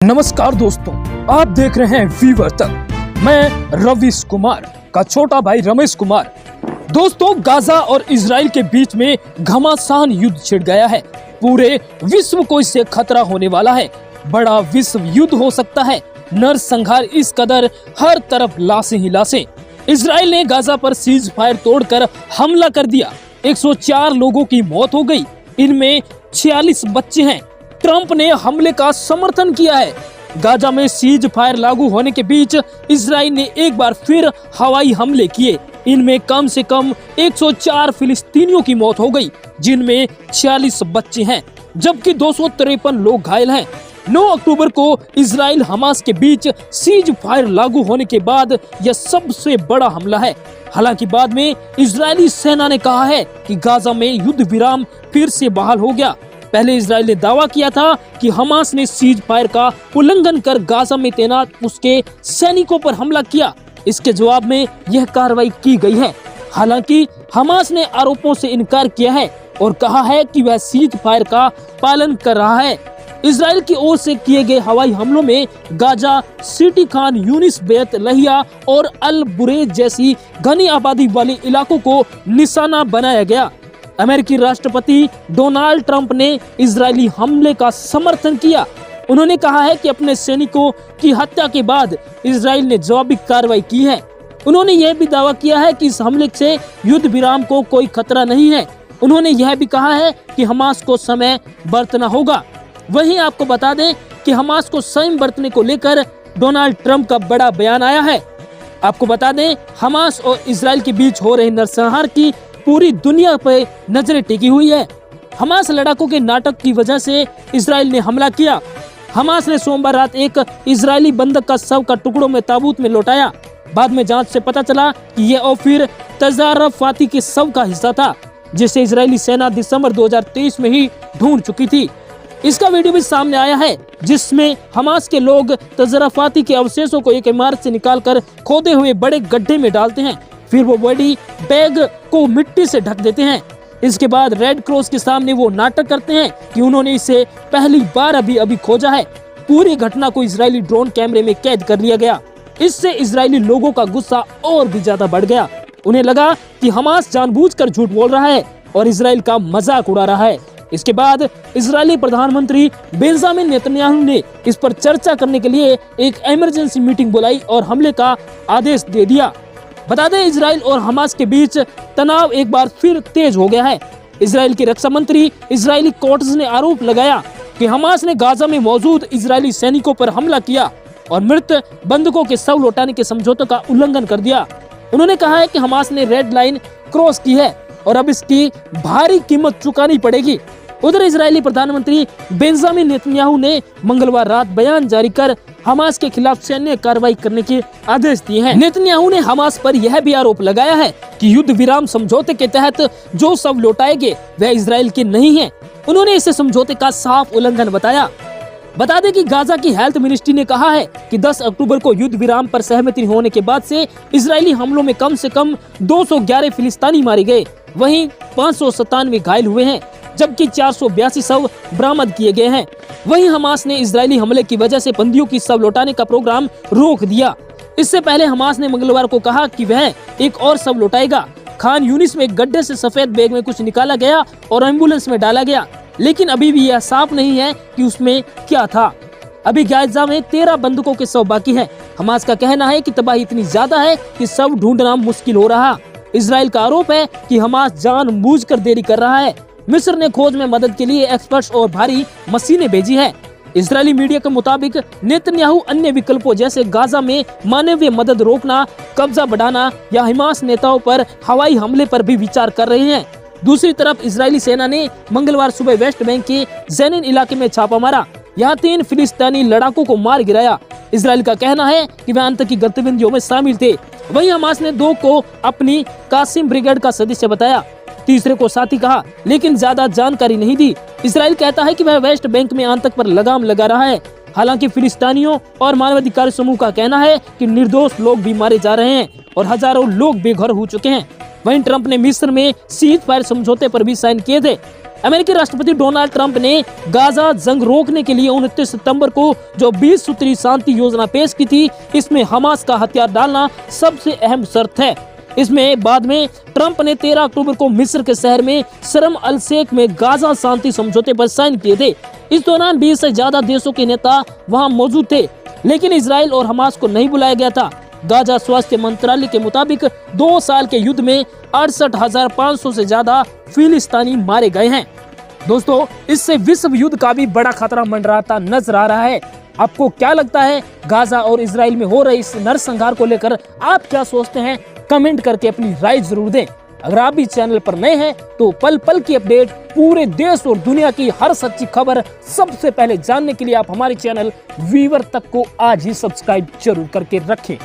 नमस्कार दोस्तों, आप देख रहे हैं वीवर तक। मैं रवीश कुमार का छोटा भाई रमेश कुमार। दोस्तों, गाजा और इजराइल के बीच में घमासान युद्ध छिड़ गया है। पूरे विश्व को इससे खतरा होने वाला है। बड़ा विश्व युद्ध हो सकता है। नरसंहार इस कदर, हर तरफ लाशें ही लाशें। इजराइल ने गाजा पर सीज फायर तोड़कर हमला कर दिया। 104 लोगों की मौत हो गई, इनमें 46 बच्चे हैं। ट्रंप ने हमले का समर्थन किया है। गाजा में सीज फायर लागू होने के बीच इजराइल ने एक बार फिर हवाई हमले किए। इनमें कम से कम 104 फिलिस्तीनियों की मौत हो गई, जिनमें 46 बच्चे हैं, जबकि 253 लोग घायल हैं। 9 अक्टूबर को इजराइल हमास के बीच सीज फायर लागू होने के बाद यह सबसे बड़ा हमला है। हालांकि बाद में इजरायली सेना ने कहा है कि गाजा में युद्ध विराम फिर से बहाल हो गया। पहले इजराइल ने दावा किया था कि हमास ने सीज फायर का उल्लंघन कर गाजा में तैनात उसके सैनिकों पर हमला किया। इसके जवाब में यह कार्रवाई की गई है। हालांकि हमास ने आरोपों से इनकार किया है और कहा है कि वह सीज फायर का पालन कर रहा है। इजराइल की ओर से किए गए हवाई हमलों में गाजा सिटी, खान यूनिस, बेत लहिया और अल बुरेज जैसी घनी आबादी वाले इलाकों को निशाना बनाया गया। अमेरिकी राष्ट्रपति डोनाल्ड ट्रंप ने इजरायली हमले का समर्थन किया। उन्होंने कहा है कि अपने सैनिकों की हत्या के बाद इजराइल ने जवाबी कार्रवाई की है। उन्होंने यह भी दावा किया है कि इस हमले से युद्ध विराम को कोई खतरा नहीं है। उन्होंने यह भी कहा है कि हमास को समय बरतना होगा। वहीं आपको बता दें कि हमास को संयम बरतने को लेकर डोनाल्ड ट्रंप का बड़ा बयान आया है। आपको बता दें, हमास और इजराइल के बीच हो रहे नरसंहार की पूरी दुनिया पर नजरें टिकी हुई है। हमास लड़ाकों के नाटक की वजह से इजराइल ने हमला किया। हमास ने सोमवार रात एक इजरायली बंधक का शव का टुकड़ों में ताबूत में लौटाया। बाद में जांच से पता चला कि यह ओफिर तजारफाती के शव का हिस्सा था, जिसे इजरायली सेना दिसंबर 2023 में ही ढूंढ चुकी थी। इसका वीडियो भी सामने आया है, जिसमें हमास के लोग तजारफाती के अवशेषों को एक इमारत से निकालकर खोदे हुए बड़े गड्ढे में डालते हैं। फिर वो बॉडी बैग को मिट्टी से ढक देते हैं। इसके बाद रेड क्रॉस के सामने वो नाटक करते हैं कि उन्होंने इसे पहली बार अभी खोजा है। पूरी घटना को इजरायली ड्रोन कैमरे में कैद कर लिया गया। इससे इजरायली लोगों का गुस्सा और भी ज्यादा बढ़ गया। उन्हें लगा कि हमास जानबूझकर झूठ बोल रहा है और इजराइल का मजाक उड़ा रहा है। इसके बाद इजरायली प्रधानमंत्री बेंजामिन नेतन्याहू ने इस पर चर्चा करने के लिए एक इमरजेंसी मीटिंग बुलाई और हमले का आदेश दे दिया। बता दें, इजराइल और हमास के बीच तनाव एक बार फिर तेज हो गया है। इजराइल के रक्षा मंत्री इजरायली कोट्स ने आरोप लगाया कि हमास ने गाजा में मौजूद इजरायली सैनिकों पर हमला किया और मृत बंधकों के शव लौटाने के समझौतों का उल्लंघन कर दिया। उन्होंने कहा है कि हमास ने रेड लाइन क्रॉस की है और अब इसकी भारी कीमत चुकानी पड़ेगी। उधर इजरायली प्रधानमंत्री बेंजामिन नेतन्याहू ने मंगलवार रात बयान जारी कर हमास के खिलाफ सैन्य कार्रवाई करने के आदेश दिए हैं। नेतन्याहू ने हमास पर यह भी आरोप लगाया है कि युद्ध विराम समझौते के तहत जो शव लौटाए गए वह इजराइल के नहीं हैं। उन्होंने इसे समझौते का साफ उल्लंघन बताया। बता दें कि गाजा की हेल्थ मिनिस्ट्री ने कहा है कि 10 अक्टूबर को युद्ध विराम पर सहमति होने के बाद से इजरायली हमलों में कम से कम 211 फिलिस्तीनी मारे गए, वहीं 597 घायल हुए हैं, जबकि 482 शव बरामद किए गए हैं। वहीं हमास ने इजरायली हमले की वजह से बंदियों की शव लौटाने का प्रोग्राम रोक दिया। इससे पहले हमास ने मंगलवार को कहा कि वह एक और शव लौटाएगा। खान यूनिस में एक गड्ढे से सफेद बैग में कुछ निकाला गया और एम्बुलेंस में डाला गया, लेकिन अभी भी यह साफ नहीं है कि उसमें क्या था। अभी गाजा में 13 बंधकों के शव बाकी हैं। हमास का कहना है कि तबाही इतनी ज्यादा है कि शव ढूंढना मुश्किल हो रहा। इजराइल का आरोप है कि हमास जानबूझकर देरी कर रहा है। मिस्र ने खोज में मदद के लिए एक्सपर्ट्स और भारी मशीनें भेजी है। इजरायली मीडिया के मुताबिक नेतन्याहू अन्य विकल्पों जैसे गाजा में मानवीय मदद रोकना, कब्जा बढ़ाना या हमास नेताओं पर हवाई हमले पर भी विचार कर रहे हैं। दूसरी तरफ इजरायली सेना ने मंगलवार सुबह वेस्ट बैंक के जेनिन इलाके में छापा मारा। यहाँ 3 फिलिस्तीनी लड़ाकों को मार गिराया। इजराइल का कहना है कि वे आतंकी गतिविधियों में शामिल थे। वहीं हमास ने 2 को अपनी कासिम ब्रिगेड का सदस्य बताया, तीसरे को साथी कहा, लेकिन ज्यादा जानकारी नहीं दी। इजराइल कहता है कि वह वेस्ट बैंक में आतंक पर लगाम लगा रहा है। हालांकि फिलिस्तीनियों और मानवाधिकार समूह का कहना है कि निर्दोष लोग भी मारे जा रहे हैं और हजारों लोग बेघर हो चुके हैं। वहीं ट्रंप ने मिस्र में सीज फायर समझौते पर भी साइन किए थे। अमेरिकी राष्ट्रपति डोनाल्ड ट्रंप ने गाजा जंग रोकने के लिए 29 सितंबर को जो 20 सूत्री शांति योजना पेश की थी, इसमें हमास का हथियार डालना सबसे अहम शर्त है। इसमें बाद में ट्रंप ने 13 अक्टूबर को मिस्र के शहर में शर्म अल शेख में गाजा शांति समझौते पर साइन किए थे। इस दौरान 20 से ज्यादा देशों के नेता वहां मौजूद थे, लेकिन इजराइल और हमास को नहीं बुलाया गया था। गाजा स्वास्थ्य मंत्रालय के मुताबिक 2 साल के युद्ध में 68,500 से ज्यादा फिलिस्तीनी मारे गए हैं। दोस्तों, इससे विश्व युद्ध का भी बड़ा खतरा मंडराता नजर आ रहा है। आपको क्या लगता है गाजा और इजराइल में हो रहे इस नरसंहार को लेकर आप क्या सोचते हैं? कमेंट करके अपनी राय जरूर दें। अगर आप भी चैनल पर नए हैं तो पल पल की अपडेट, पूरे देश और दुनिया की हर सच्ची खबर सबसे पहले जानने के लिए आप हमारे चैनल वीवर तक को आज ही सब्सक्राइब जरूर करके रखें।